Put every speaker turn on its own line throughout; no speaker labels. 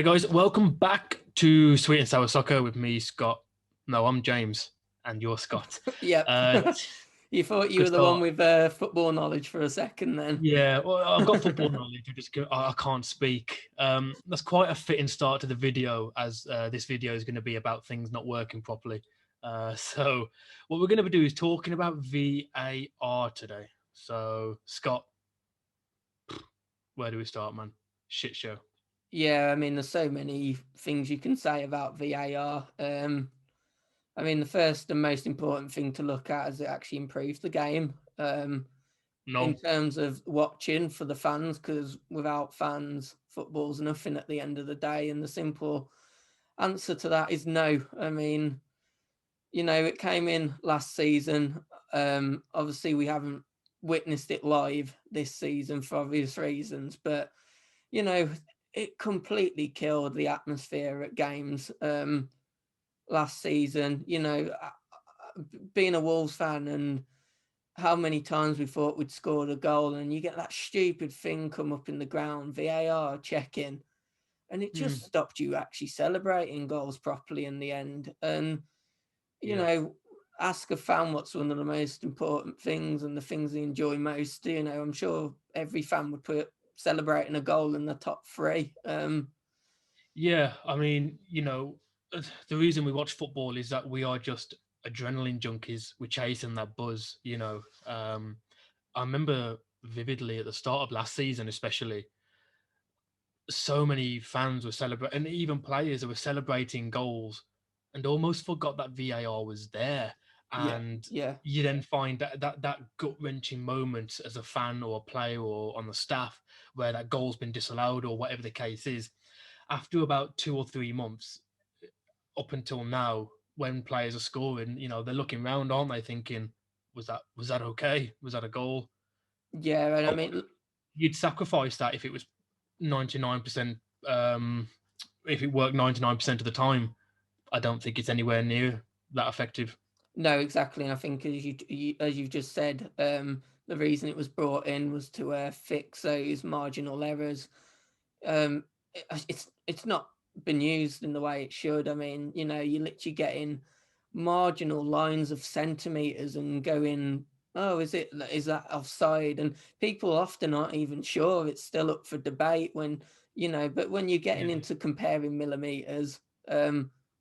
Hi guys, welcome back to Sweet and Sour Soccer with me, Scott. No, I'm James, and you're Scott.
Yep.
Uh,
You thought you
good
were the one
start.
with football knowledge for a second then.
Yeah, well, I've got football knowledge. I can't speak. That's quite a fitting start to the video, as this video is going to be about things not working properly. So, what we're going to do is talking about VAR today. So, Scott, where do we start, man? Shit show.
Yeah, I mean, there's so many things you can say about VAR. I mean, the first and most important thing to look at is it actually improved the game in
No.
terms of watching for the fans, because without fans, football's nothing at the end of the day. And the simple answer to that is no. I mean, it came in last season. Obviously, we haven't witnessed it live this season for obvious reasons, but you know, it completely killed the atmosphere at games last season. Being a Wolves fan and how many times we thought we'd scored a goal, and you get that stupid thing come up in the ground, VAR checking, and it just stopped you actually celebrating goals properly in the end. And you
Yeah.
know, ask a fan what's one of the most important things and the things they enjoy most. I'm sure every fan would put celebrating a goal in the top three.
Yeah, I mean, the reason we watch football is that we are just adrenaline junkies. We're chasing that buzz, I remember vividly at the start of last season, especially, so many fans were celebrating, and even players that were celebrating goals and almost forgot that VAR was there.
Yeah,
And
yeah,
you then find that gut-wrenching moment as a fan or a player or on the staff where that goal's been disallowed or whatever the case is. After about 2 or 3 months, up until now, when players are scoring, they're looking round, aren't they, thinking, was that okay? Was that a goal?
yeah. And I
Oh,
mean,
you'd sacrifice that if it was 99%. If it worked 99% of the time, I don't think it's anywhere near that effective.
no, exactly. And I think as you've just said, the reason it was brought in was to fix those marginal errors. It's not been used in the way it should. I mean, you're literally getting marginal lines of centimeters and going, oh, is that offside? And people often aren't even sure. It's still up for debate but when you're getting
Yeah.
into comparing millimeters,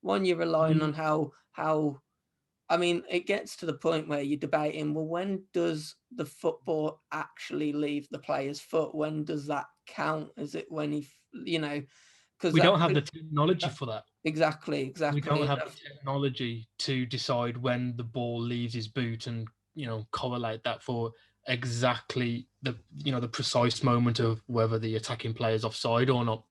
one, you're relying
Mm.
on how I mean, it gets to the point where you're debating, well, when does the football actually leave the player's foot? When does that count? Is it when because
We
that
don't have
could
the technology for that.
exactly,
We don't
exactly.
have the technology to decide when the ball leaves his boot and correlate that for exactly the precise moment of whether the attacking player is offside or not.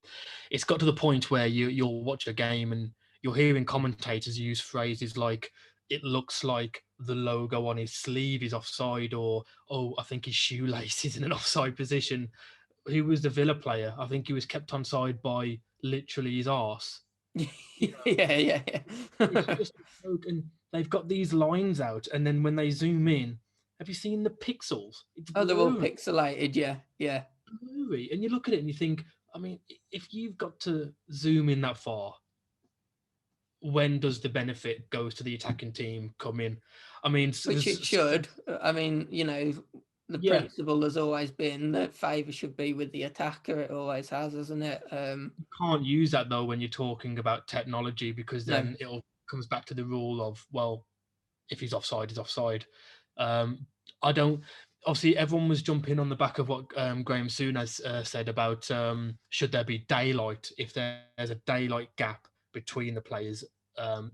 It's got to the point where you'll watch a game and you're hearing commentators use phrases like, it looks like the logo on his sleeve is offside, or, oh, I think his shoelace is in an offside position. Who was the Villa player? I think he was kept onside by literally his arse. You know,
Yeah, yeah,
it's
yeah.
just a joke, and they've got these lines out, and then when they zoom in, have you seen the pixels? It's
Oh, they're all
blurry,
pixelated. Yeah, yeah.
blurry, and you look at it and you think, I mean, if you've got to zoom in that far, when does the benefit goes to the attacking team come in? I mean,
Which it should. I mean, the
yeah,
principle has always been that favour should be with the attacker. It always has, hasn't it?
you can't use that though when you're talking about technology, because
No.
then it comes back to the rule of, well, if he's offside, he's offside. I don't. Obviously, everyone was jumping on the back of what Graham Souness said about should there be daylight. If there's a daylight gap between the players,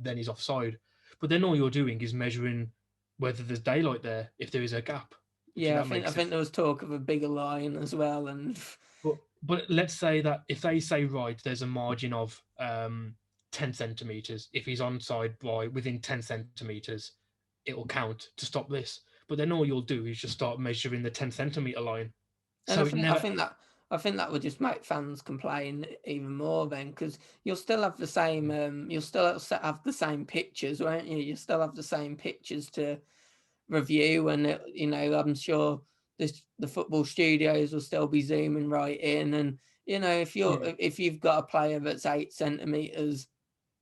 then he's offside. But then all you're doing is measuring whether there's daylight there if there is a gap. If
Yeah, I
that
think I
makes sense.
think there was talk of a bigger line as well, and
But let's say that if they say, right, there's a margin of 10 centimeters. If he's onside by within 10 centimeters, it will count to stop this. But then all you'll do is just start measuring the 10 centimeter line.
and I
So it
think I
never.
think that I think that would just make fans complain even more then, because you'll still have the same you'll still have the same pictures, won't you? You still have the same pictures to review, and I'm sure the football studios will still be zooming right in, and You know,
Yeah.
if you've got a player that's 8 centimeters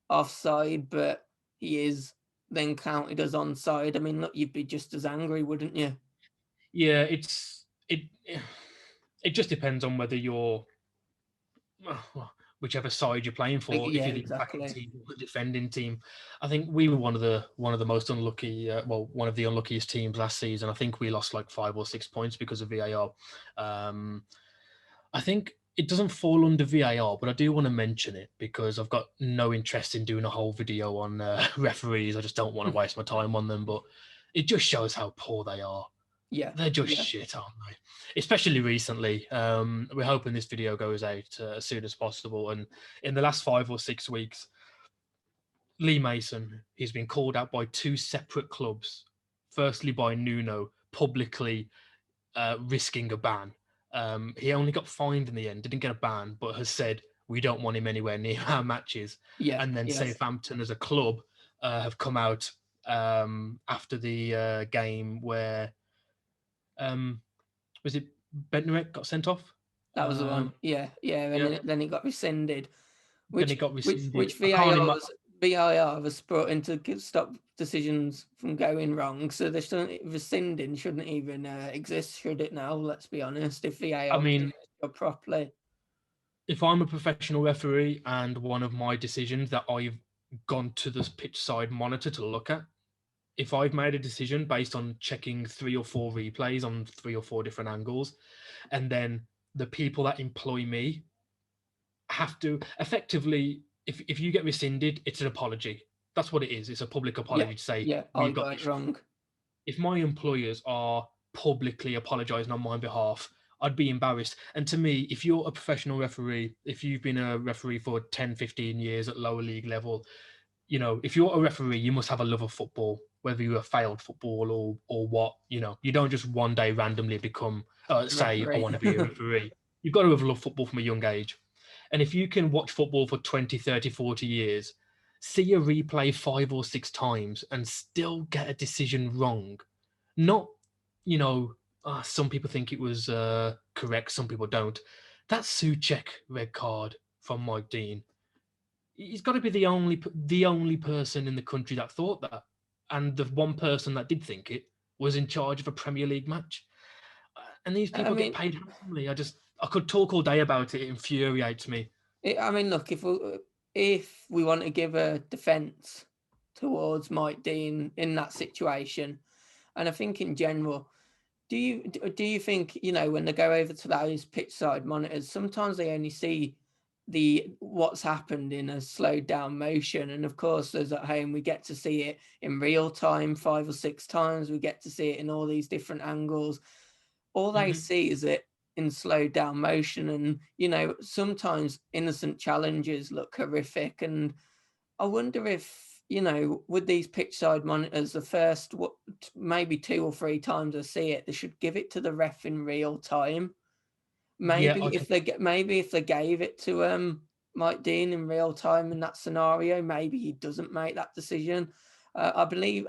offside, but he is then counted as onside, I mean, look, you'd be just as angry, wouldn't you?
Yeah, it just depends on whether you're well, whichever side you're playing
Like,
for. If
yeah,
you're the attacking
exactly.
team or the defending team, I think we were one of the most unlucky, one of the unluckiest teams last season. I think we lost like 5 or 6 points because of VAR. Um, I think it doesn't fall under VAR, but I do want to mention it because I've got no interest in doing a whole video on referees. I just don't want to waste my time on them. But it just shows how poor they are.
Yeah,
They're just
yeah,
shit, aren't they? Especially recently. We're hoping this video goes out as soon as possible. And in the last 5 or 6 weeks, Lee Mason, he's been called out by two separate clubs. Firstly, by Nuno, publicly risking a ban. He only got fined in the end, didn't get a ban, but has said we don't want him anywhere near our matches.
yeah,
And then
yeah.
Southampton, as a club, have come out after the game where was it Bednarek got sent off?
That was the one.
Um,
Yeah, yeah. And
yeah,
then it got rescinded,
then it got rescinded.
which
I can't imagine.
VAR was brought in to stop decisions from going wrong. So they shouldn't rescinding shouldn't even exist, should it? Now, let's be honest. If
I
VAR was doing
mean,
its job properly,
if I'm a professional referee and one of my decisions that I've gone to the pitch side monitor to look at, if I've made a decision based on checking 3 or 4 replays on 3 or 4 different angles, and then the people that employ me have to effectively, if you get rescinded, it's an apology. That's what it is. It's a public
yeah,
apology to say
yeah, I
we've got
got it
this
wrong.
wrong. If my employers are publicly apologising on my behalf, I'd be embarrassed. And to me, if you're a professional referee, if you've been a referee for 10, 15 years at lower league level, if you're a referee, you must have a love of football, whether you have failed football or what. You don't just one day randomly become, say, I
Referee.
want to be a referee. You've got to have loved football from a young age. And if you can watch football for 20, 30, 40 years, see a replay 5 or 6 times and still get a decision wrong, not, some people think it was correct, some people don't. That Suchek red card from Mike Dean, he's got to be the only person in the country that thought that, and the one person that did think it was in charge of a Premier League match. And these
I
people get
mean,
paid handsomely. I could talk all day about it. It infuriates me.
I mean, look, if we want to give a defence towards Mike Dean in that situation, and I think in general, do you think when they go over to those pitch side monitors, sometimes they only see what's happened in a slowed down motion, and of course, as at home, we get to see it in real time 5 or 6 times. We get to see it in all these different angles. All they
Mhm.
see is it in slowed down motion, and sometimes innocent challenges look horrific. And I wonder if, with these pitch side monitors, the first maybe 2 or 3 times I see it, they should give it to the ref in real time.
Yeah,
Maybe if they gave it to Mike Dean in real time in that scenario, maybe he doesn't make that decision. I believe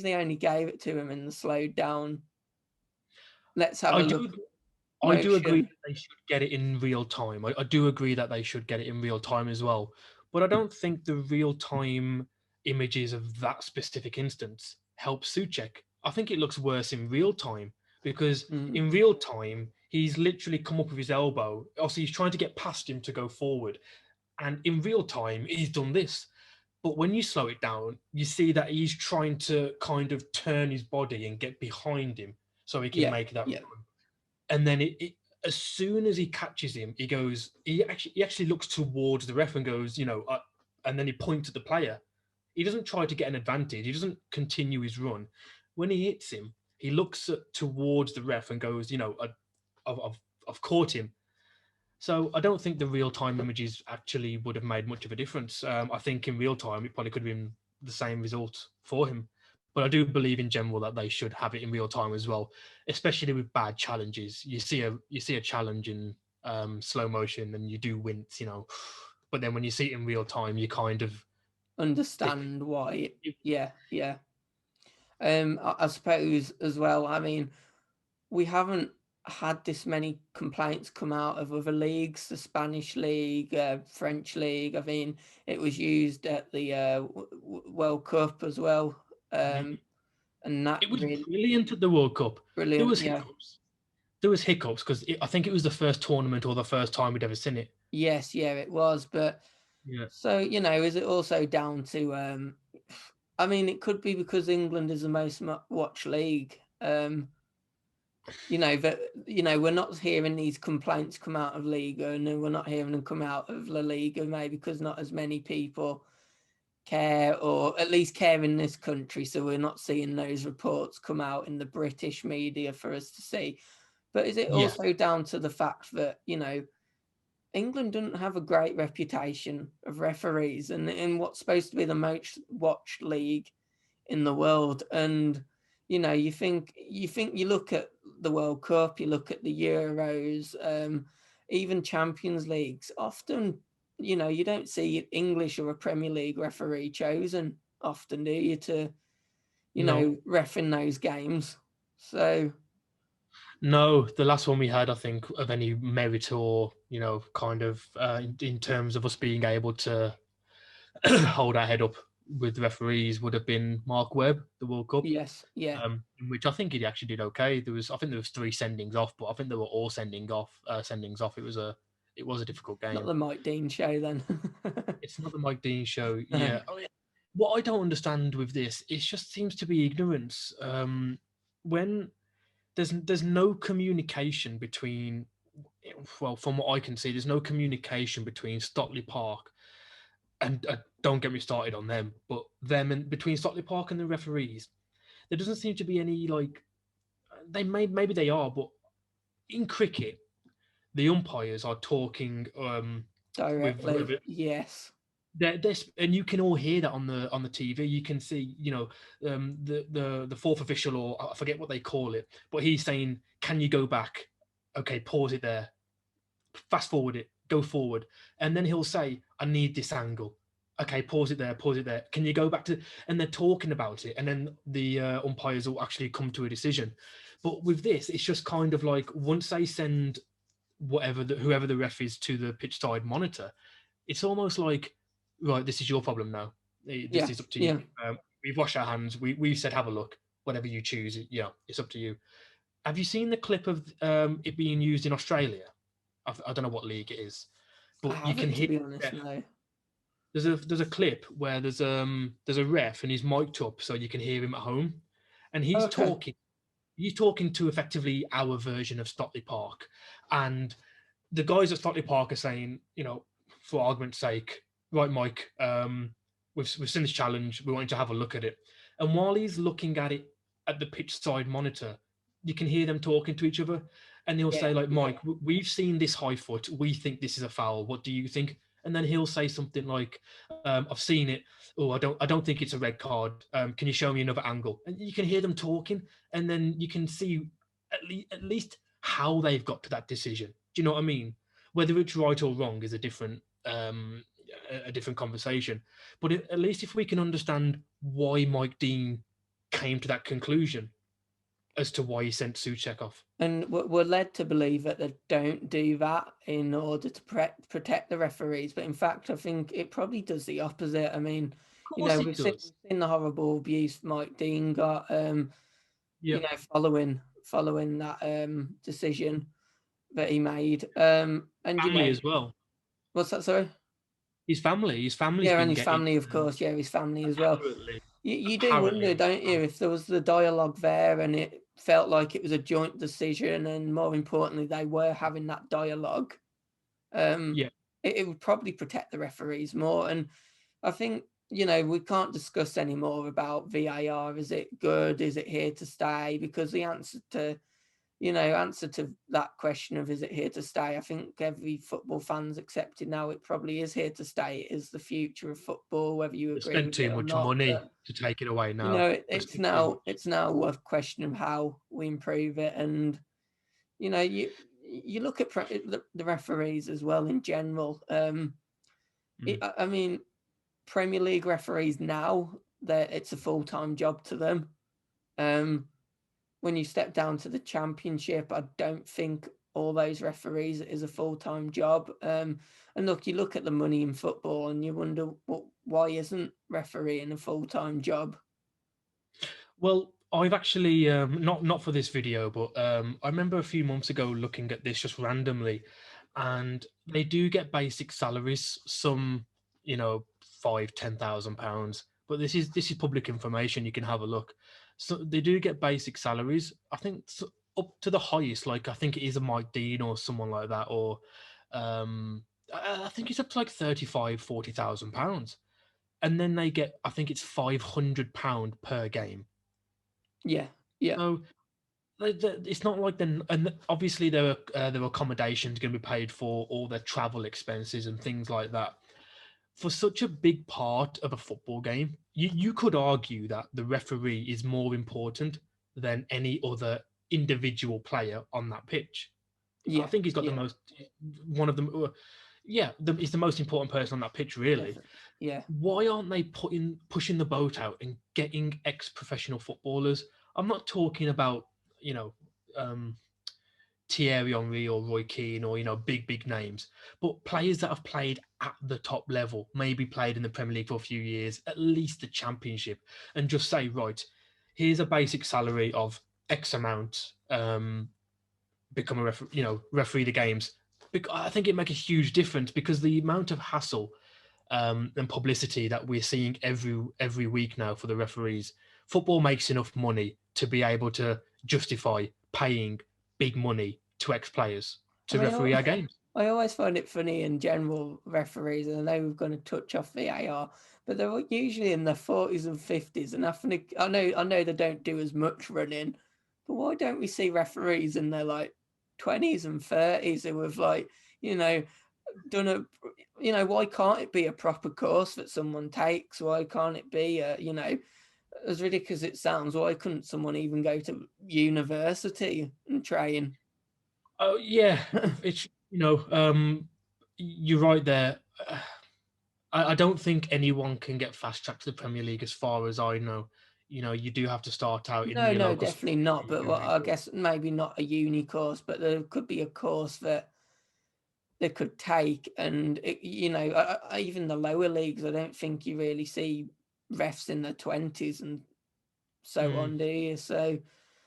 they only gave it to him in the slowed down. Let's have
I
a
do.
look
I do agree
motion.
that they should get it in real time. I do agree that they should get it in real time as well. But I don't think the real time images of that specific instance help Suchek. I think it looks worse in real time because
Mm,
in real time, he's literally come up with his elbow. Also, he's trying to get past him to go forward. And in real time, he's done this. But when you slow it down, you see that he's trying to kind of turn his body and get behind him so he can
yeah,
make that
yeah.
run. And then as soon as he catches him, he actually looks towards the ref and goes, and then he points at the player. He doesn't try to get an advantage. He doesn't continue his run. When he hits him, he looks towards the ref and goes, I've caught him. So I don't think the real time images actually would have made much of a difference. I think in real time it probably could have been the same result for him. But I do believe in general that they should have it in real time as well, especially with bad challenges. You see a challenge in slow motion and you do wince. But then when you see it in real time, you kind of think,
Understand why. Yeah, yeah. I suppose as well. I mean, we haven't. had this many complaints come out of other leagues, the Spanish league, French league. I mean, it was used at the World Cup as well,
Mhm.
and that
It was
really
brilliant at the World Cup. There
brilliant.
was
Yeah.
hiccups. There was hiccups because I think it was the first tournament or the first time we'd ever seen it.
Yes, yeah, it was. But
Yeah.
so, is it also down to I mean, it could be because England is the most watched league. That we're not hearing these complaints come out of Liga, and we're not hearing them come out of La Liga, maybe because not as many people care, or at least care in this country. So we're not seeing those reports come out in the British media for us to see. But is it
Yeah.
also down to the fact that, England doesn't have a great reputation of referees and in what's supposed to be the most watched league in the world? And you look at the World Cup, you look at the Euros, even Champions Leagues. Often, you don't see English or a Premier League referee chosen. Often, do you, to
No.
ref in those games? So
No, the last one we had, I think, of any merit or kind of in terms of us being able to hold our head up with referees would have been Mark Webb, the World Cup,
yes, yeah,
in which I think he actually did okay. I think there was three sendings off, but I think they were all sendings off. It was a difficult
not
game.
the Mike Dean show then.
It's not the Mike Dean show.
No.
Yeah, I mean, what I don't understand with this, it just seems to be ignorance. When there's no communication between, well, from what I can see, there's no communication between Stockley Park and don't get me started on them, but them and between Stockley Park and the referees, there doesn't seem to be any like maybe they are, but in cricket, the umpires are talking with
Directly,
whoever.
yes.
This and you can all hear that on the TV. You can see, the fourth official, or I forget what they call it, but he's saying, "Can you go back? Okay, pause it there. Fast forward it. Go forward." And then he'll say, "I need this angle." Okay, pause it there. Pause it there. Can you go back to? And they're talking about it, and then the umpires will actually come to a decision. But with this, it's just kind of like once they send whoever the ref is to the pitch side monitor, it's almost like, right, this is your problem now. This
Yeah,
is up to you.
yeah.
We've washed our hands. We said have a look. Whatever you choose, it's up to you. Have you seen the clip of it being used in Australia? I don't know what league it is,
I
but you can
haven't, to
hear
be honest, no.
there's a clip where there's a ref and he's mic'd up so you can hear him at home, and
Okay.
he's talking to effectively our version of Stockley Park, and the guys at Stockley Park are saying, for argument's sake, right, Mike, we've seen this challenge. We want you to have a look at it. And while he's looking at it at the pitch side monitor, you can hear them talking to each other. And he'll
Yeah,
say, like,
yeah.
Mike, we've seen this high foot. We think this is a foul. What do you think? And then he'll say something like, "I've seen it. Oh, I don't think it's a red card. Can you show me another angle?" And you can hear them talking, and then you can see at least how they've got to that decision. Do you know what I mean? Whether it's right or wrong is a different conversation. But at least if we can understand why Mike Dean came to that conclusion as to why he sent Suchek off.
And we're led to believe that they don't do that in order to protect the referees. But in fact, I think it probably does the opposite. I mean,
Of course it
we've seen,
does.
the horrible abuse Mike Dean got,
Yep.
following that decision that he made. And,
Family as well.
what's that, sorry?
His family's
Yeah, and
been
his
getting
family, of course. Yeah, his family as well.
apparently
You do wonder,
apparently
don't you, if there was the dialogue there and it felt like it was a joint decision, and more importantly, they were having that dialogue, um,
yeah.
it would probably protect the referees more. And I think, we can't discuss anymore about VAR. Is it good? Is it here to stay? Because the answer to that question of is it here to stay, I think every football fan's accepted now it probably is here to stay. It is the future of football, whether you
They
agree
spent
with
too
it or
much
not.
money
But
to take it away now. They
it's
spent too
now
much.
it's now a question of how we improve it. And you look at the referees as well in general.
Mm.
I mean, Premier League referees now, that it's a full-time job to them. Um, when you step down to the championship, I don't think all those referees is a full-time job. And look, you look at the money in football and you wonder why isn't refereeing a full-time job?
Well, I've actually not for this video, but I remember a few months ago looking at this just randomly, and they do get basic salaries. Some, you know, 5, 10,000 pounds. But this is public information. You can have a look. So they do get basic salaries. I think up to the highest, like I think it is a Mike Dean or someone like that, or I think it's up to like 35, 40,000 pounds, and then they get, I think it's £500 per game.
Yeah, yeah,
So it's not like and obviously their accommodations going to be paid for, all their travel expenses and things like that. For such a big part of a football game, you could argue that the referee is more important than any other individual player on that pitch. I
yeah,
think he's got the
yeah,
most, one of them. Yeah, he's the most important person on that pitch, really.
definitely. Yeah,
Why aren't they pushing the boat out and getting ex-professional footballers? I'm not talking about, you know, um, Thierry Henry or Roy Keane or, big names, but players that have played at the top level, maybe played in the Premier League for a few years, at least the Championship, and just say, right, here's a basic salary of X amount. Become a referee the games. I think it make a huge difference, because the amount of hassle and publicity that we're seeing every week now for the referees. Football makes enough money to be able to justify paying big money to ex-players
I
to
mean,
referee our games.
I always find it funny in general, referees, and I know we're going to touch off VAR, but they're usually in their 40s and 50s, and I know they don't do as much running, but why don't we see referees in their like 20s and 30s who have like, you know, done a, why can't it be a proper course that someone takes? Why can't it be as ridiculous as it sounds, why couldn't someone even go to university and train?
Oh yeah, it's you're right there. I don't think anyone can get fast tracked to the Premier League, as far as I know. You do have to start out in
No,
your
no,
local
definitely
sport
not.
league
But
and then
I
go.
guess maybe not a uni course, but there could be a course that they could take, and even the lower leagues, I don't think you really see refs in their 20s and so
Mm.
on, do you? So,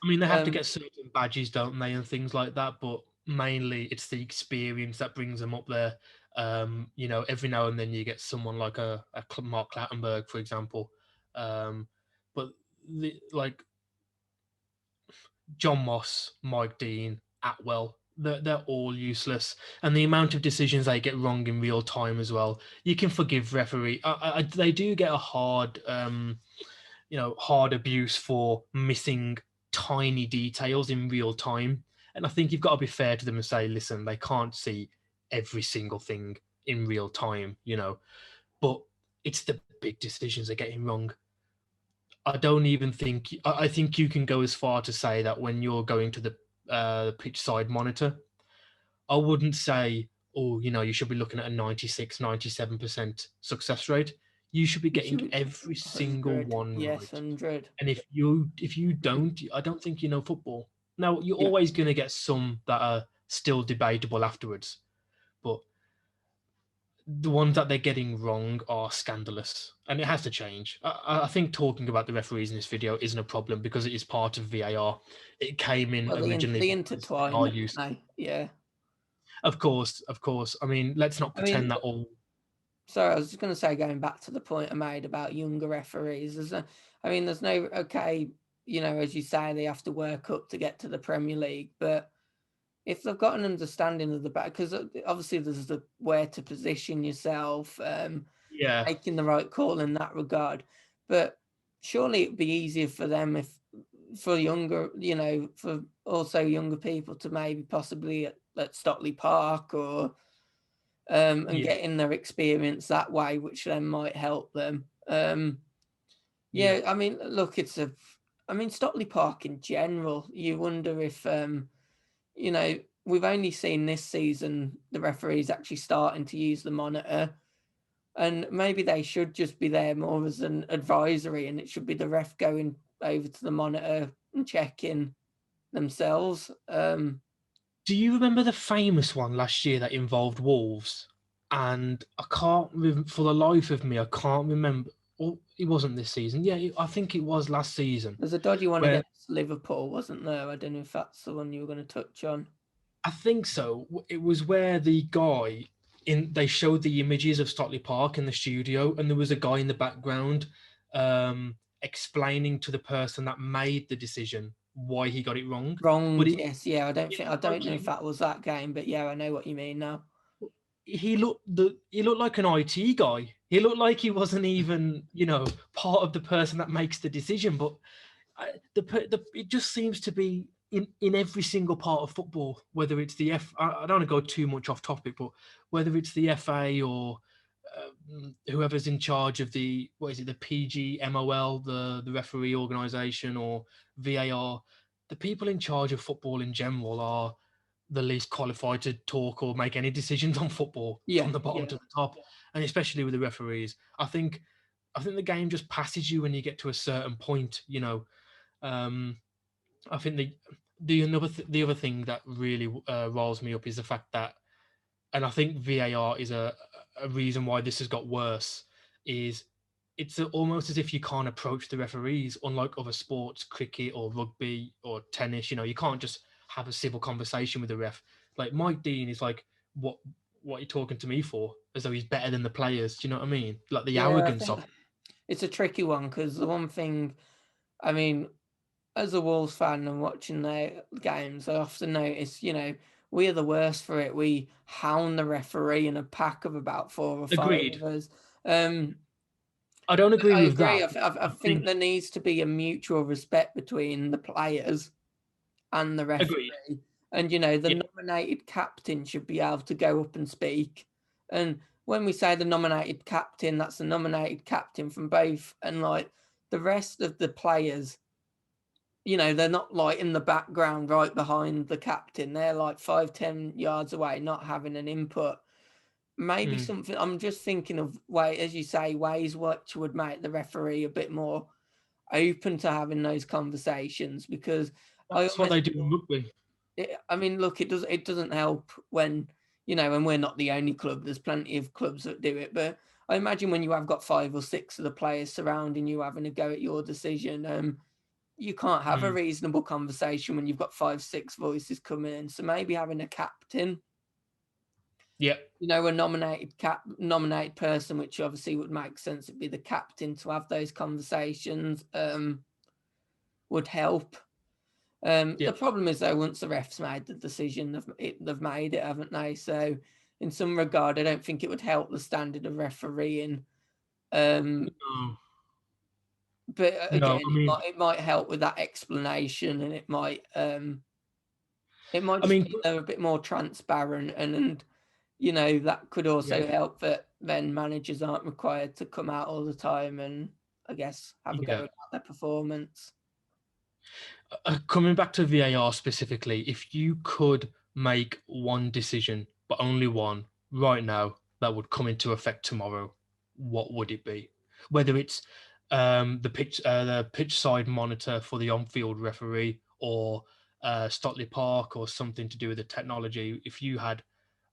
I mean, they have to
um,
get certain badges, don't they, and things like that. But mainly, it's the experience that brings them up there. Every now and then you get someone like a Mark Clattenburg, for example. Um, but like John Moss, Mike Dean, Atwell, they're all useless, and the amount of decisions they get wrong in real time as well. You can forgive referee. They do get a hard abuse for missing tiny details in real time. And I think you've got to be fair to them and say, listen, they can't see every single thing in real time. But it's the big decisions they're getting wrong. I don't even think, I think you can go as far to say that when you're going to the pitch side monitor, I wouldn't say, oh, you should be looking at a 96, 97% success rate. You should be
you should
getting
be
every single
100,
one
yes,
right.
100.
And if you don't, I don't think you know football. Now you're
Yeah.
always going to get some that are still debatable afterwards, but the ones that they're getting wrong are scandalous, and it has to change. I think talking about the referees in this video isn't a problem, because it is part of VAR. It came in
Well,
originally
they
because they
intertwine,
are
don't
used.
they? Yeah.
Of course, of course. I mean, let's not
I mean,
pretend that all.
sorry, I was just going to say, going back to the point I made about younger referees, there's no, okay, as you say, they have to work up to get to the Premier League, but if they've got an understanding of the back, because obviously there's the where to position yourself,
Yeah,
making the right call in that regard, but surely it'd be easier for them if, for younger, for also younger people to maybe possibly at Stockley Park or and
yeah,
getting their experience that way, which then might help them.
yeah.
Yeah, I mean, look, Stockley Park in general, you wonder if, we've only seen this season the referees actually starting to use the monitor, and maybe they should just be there more as an advisory, and it should be the ref going over to the monitor and checking. themselves.
Do you remember the famous one last year that involved Wolves? And for the life of me, I can't remember. Oh, it wasn't this season. Yeah, I think it was last season.
There's a dodgy one
Where
against Liverpool, wasn't there? I don't know if that's the one you were going to touch on.
I think so. It was where the guy they showed the images of Stockley Park in the studio, and there was a guy in the background explaining to the person that made the decision why he got it wrong.
Wrong,
But
yes, yeah. I don't know
like
if that was that game, but yeah, I know what you mean now.
he looked like an IT guy. He looked like he wasn't even part of the person that makes the decision. But it just seems to be in every single part of football, whether it's I don't want to go too much off topic, but whether it's the FA or whoever's in charge of the PGMOL, the referee organisation, or VAR, the people in charge of football in general are the least qualified to talk or make any decisions on football
Yeah,
from the bottom to the top, and especially with the referees. I think the game just passes you when you get to a certain point. I think the other thing that really riles me up is the fact that, and I think VAR is a reason why this has got worse. Is it's almost as if you can't approach the referees, unlike other sports, cricket or rugby or tennis. You can't just have a civil conversation with the ref. Like Mike Dean is like, what are you talking to me for? As though he's better than the players. Do you know what I mean? Like the
yeah. I
arrogance
think
of it.
it's a tricky one because the one thing, I mean, as a Wolves fan and watching their games, I often notice, we are the worst for it. We hound the referee in a pack of about 4 or 5
Agreed.
of us. Um,
I don't agree
I
with
agree.
that.
I
I
think
think
there needs to be a mutual respect between the players and the
agreed.
referee. And,
Yeah.
the nominated captain should be able to go up and speak. And when we say the nominated captain, that's the nominated captain from both. And like the rest of the players, they're not like in the background right behind the captain. They're like 5-10 yards away, not having an input. Maybe
Mm.
something, I'm just thinking of as you say, ways which would make the referee a bit more open to having those conversations, because I
That's what
almost
they do in rugby.
I mean, look, it doesn't help when and we're not the only club. There's plenty of clubs that do it, but I imagine when you have got 5 or 6 of the players surrounding you having a go at your decision, you can't have a
Mm.
reasonable conversation when you've got 5, 6 voices coming in. So maybe having a captain,
Yeah.
a nominated person, which obviously would make sense. It'd be the captain to have those conversations. Would help.
Yeah.
The problem is though, once the refs made the decision, they've made it, haven't they? So, in some regard, I don't think it would help the standard of refereeing. Um,
No.
but
No.
again, it might help with that explanation, and it might
I
just
mean,
be a bit more transparent, and that could
yeah.
also help that then managers aren't required to come out all the time and I guess have a go
Yeah.
about their performance.
Coming back to VAR specifically, if you could make one decision, but only one, right now, that would come into effect tomorrow, what would it be? Whether it's the pitch side monitor for the on-field referee, or Stockley Park, or something to do with the technology. If you had,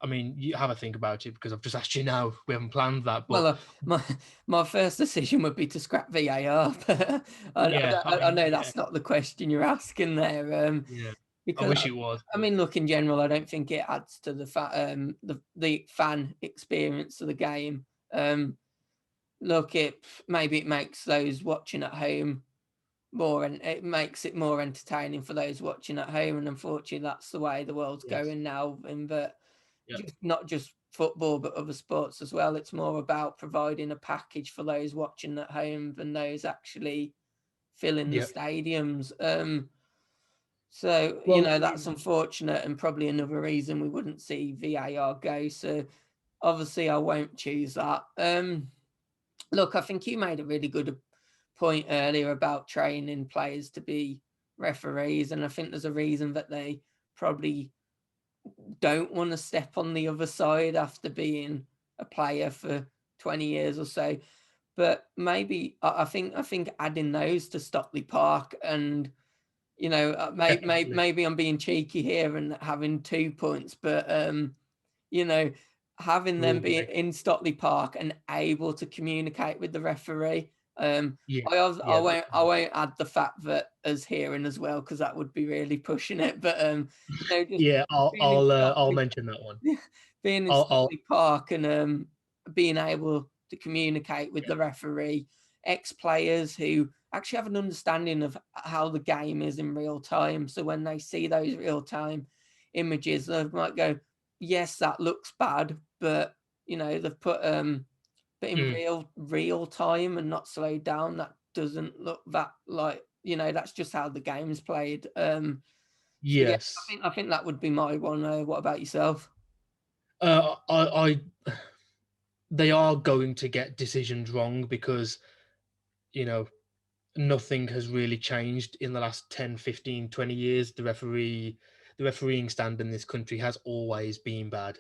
I mean, you have a think about it because I've just asked you now. We haven't planned that, but
Well, my first decision would be to scrap VAR, but
yeah, I
I
mean,
know
yeah,
that's not the question you're asking there.
yeah. I
Because
wish it was.
I mean, look, in general, I don't think it adds to the fan experience of the game. Look, maybe it makes those watching at home and it makes it more entertaining for those watching at home. And unfortunately, that's the way the world's
Yes.
going now. And but
Yeah.
not just football, but other sports as well. It's more about providing a package for those watching at home than those actually filling the
Yeah.
stadiums. So,
Well, I
that's
mean,
unfortunate and probably another reason we wouldn't see VAR go. So obviously I won't choose that. Look, I think you made a really good point earlier about training players to be referees, and I think there's a reason that they probably don't want to step on the other side after being a player for 20 years or so. But maybe I think adding those to Stockley Park and You know,
definitely.
maybe I'm being cheeky here and having 2 points, but, you know, having them
Rule
be
break.
in Stockley Park and able to communicate with the referee,
Yeah,
I
yeah,
won't add the fact that us hearing as well, because that would be really pushing it, but, you know, just
yeah.
being in
I'll
Stockley
mention that one.
being in
I'll
Stockley Park and, being able to communicate with
yeah,
the referee, ex-players who actually have an understanding of how the game is in real time. So when they see those real time images, they might go, "Yes, that looks bad," but you know they've put in
mm,
real time and not slowed down. That doesn't look that like that's just how the game's played. So yeah,
yes.
I think that would be my one. What about yourself?
I they are going to get decisions wrong because you know nothing has really changed in the last 10, 15, 20 years. The refereeing stand in this country has always been bad.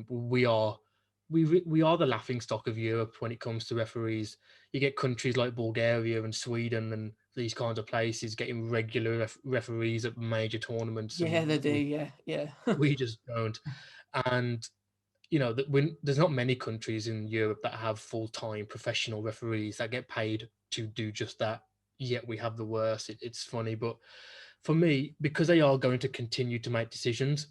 We are the laughing stock of Europe when it comes to referees. You get countries like Bulgaria and Sweden and these kinds of places getting regular referees at major tournaments,
Yeah,
and
they do. Yeah, yeah.
we just don't. And that when there's not many countries in Europe that have full-time professional referees that get paid to do just that. Yet we have the worst. It's funny, but for me, because they are going to continue to make decisions,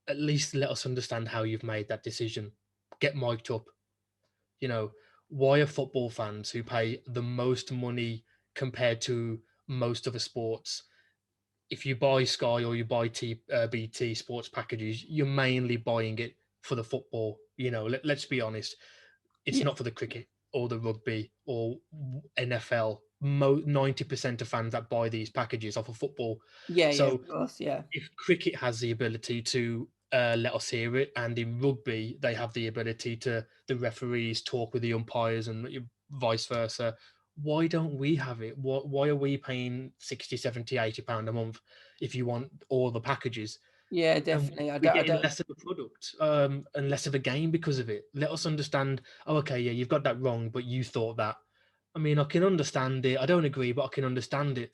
at least let us understand how you've made that decision. Get mic'd up. You know, why are football fans who pay the most money compared to most other sports? If you buy Sky or you buy BT sports packages, you're mainly buying it for the football. Let's be honest. It's
Yeah,
not for the cricket or the rugby or NFL. 90% of fans that buy these packages are for football.
yeah, yeah, of
So
course, yeah.
if cricket has the ability to let us hear it, and in rugby they have the ability to the referees talk with the umpires and vice versa, why don't we have it? Why are we paying 60, 70, 80 pound a month if you want all the packages?
Yeah,
And
definitely.
we're
I
getting
don't
less of a product, and less of a game because of it. Let us understand. Oh, okay, yeah, you've got that wrong, but you thought that. I mean, I can understand it. I don't agree, but I can understand it.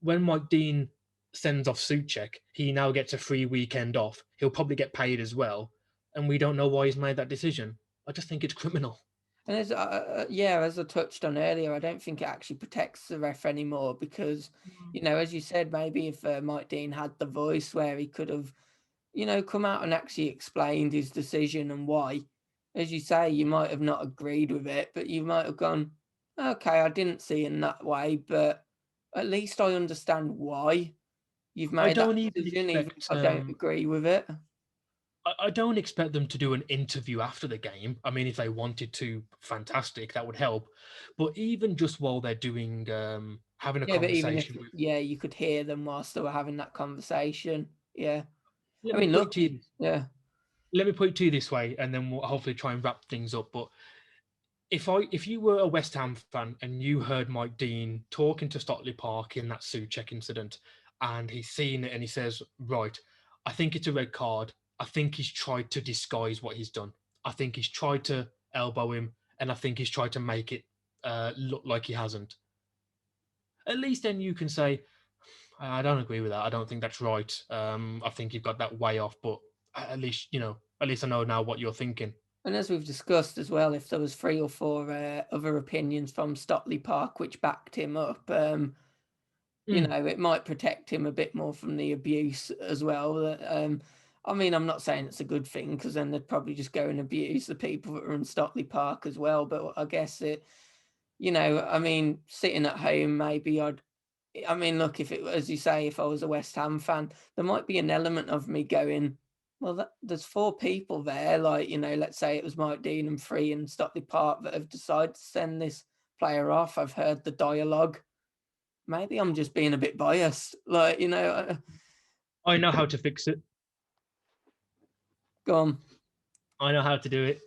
When Mike Dean sends off Suchek, he now gets a free weekend off. He'll probably get paid as well, and we don't know why he's made that decision. I just think it's criminal.
and yeah, as I touched on earlier, I don't think it actually protects the ref anymore because, as you said, maybe if Mike Dean had the voice where he could have, come out and actually explained his decision and why. As you say, you might have not agreed with it, but you might have gone, okay, I didn't see it in that way, but at least I understand why you've
I
made that
don't even
decision, even if
expect.
I don't agree with it.
I don't expect them to do an interview after the game. I mean, if they wanted to, fantastic, that would help. But even just while they're doing, having a
Yeah, but even if,
conversation with,
yeah, you could hear them whilst they were having that conversation. Yeah.
let
I
me
mean,
put it
look,
to you.
yeah.
Let me put it to you this way, and then we'll hopefully try and wrap things up. But if you were a West Ham fan and you heard Mike Dean talking to Stockley Park in that Souček incident, and he's seen it and he says, "Right, I think it's a red card. I think he's tried to disguise what he's done. I think he's tried to elbow him, and I think he's tried to make it look like he hasn't." At least then you can say, "I don't agree with that. I don't think that's right. I think you've got that way off." But at least at least I know now what you're thinking.
And as we've discussed as well, if there was 3 or 4 other opinions from Stockley Park which backed him up,
Mm.
it might protect him a bit more from the abuse as well. I mean, I'm not saying it's a good thing because then they'd probably just go and abuse the people that are in Stockley Park as well. But I guess I mean, sitting at home, maybe I mean, look, if it, as you say, if I was a West Ham fan, there might be an element of me going, well, there's 4 people there. Like, let's say it was Mike Dean and 3 in Stockley Park that have decided to send this player off. I've heard the dialogue. Maybe I'm just being a bit biased. Like,
I know how to fix it.
go on.
I know how to do it.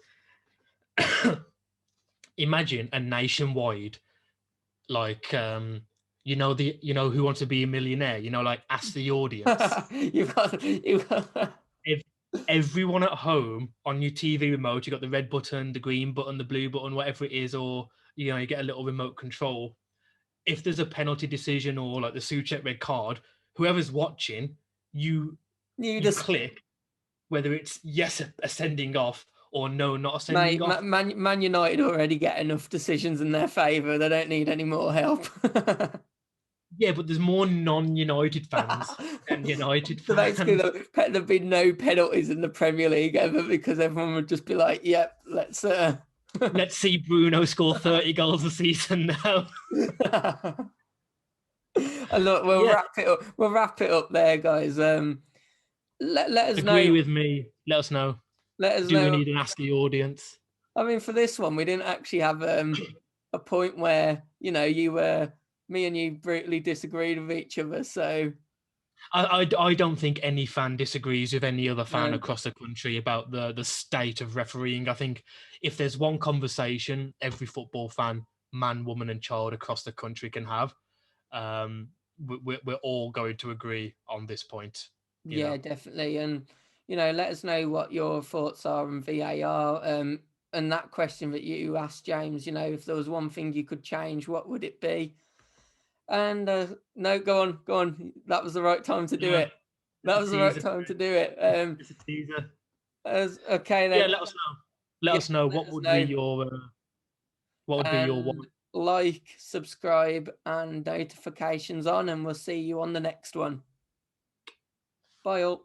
Imagine a nationwide, like, Who Wants to Be a Millionaire, like ask the audience.
You've got
If everyone at home on your TV remote, you got the red button, the green button, the blue button, whatever it is, or you get a little remote control. if there's a penalty decision or like the Souček red card, whoever's watching, you
just
click whether it's yes, a sending off, or no, not a sending
mate,
off.
Man United already get enough decisions in their favour. They don't need any more help.
Yeah, but there's more non-United fans than United
So
fans.
basically, there'd be no penalties in the Premier League ever because everyone would just be like, "Yep, let's
let's see Bruno score 30 goals a season now."
And look, we'll wrap it up. We'll wrap it up there, guys. Let us
Agree
know.
with me. Let us know.
Let us
Do
know.
we need an Ask the Audience?
I mean, for this one, we didn't actually have a point where me and you brutally disagreed with each other. So
I don't think any fan disagrees with any other fan
No.
across the country about the state of refereeing. I think if there's one conversation every football fan, man, woman, and child across the country can have, we're all going to agree on this point.
Yeah, definitely. And let us know what your thoughts are on VAR. And that question that you asked, James, if there was one thing you could change, what would it be? And no, go on. That was the right time to do it. That was the right time to do it.
It's a teaser.
Okay then.
Yeah, let us know. Let us know what would be your one.
Like, subscribe, and notifications on, and we'll see you on the next one. Bye all.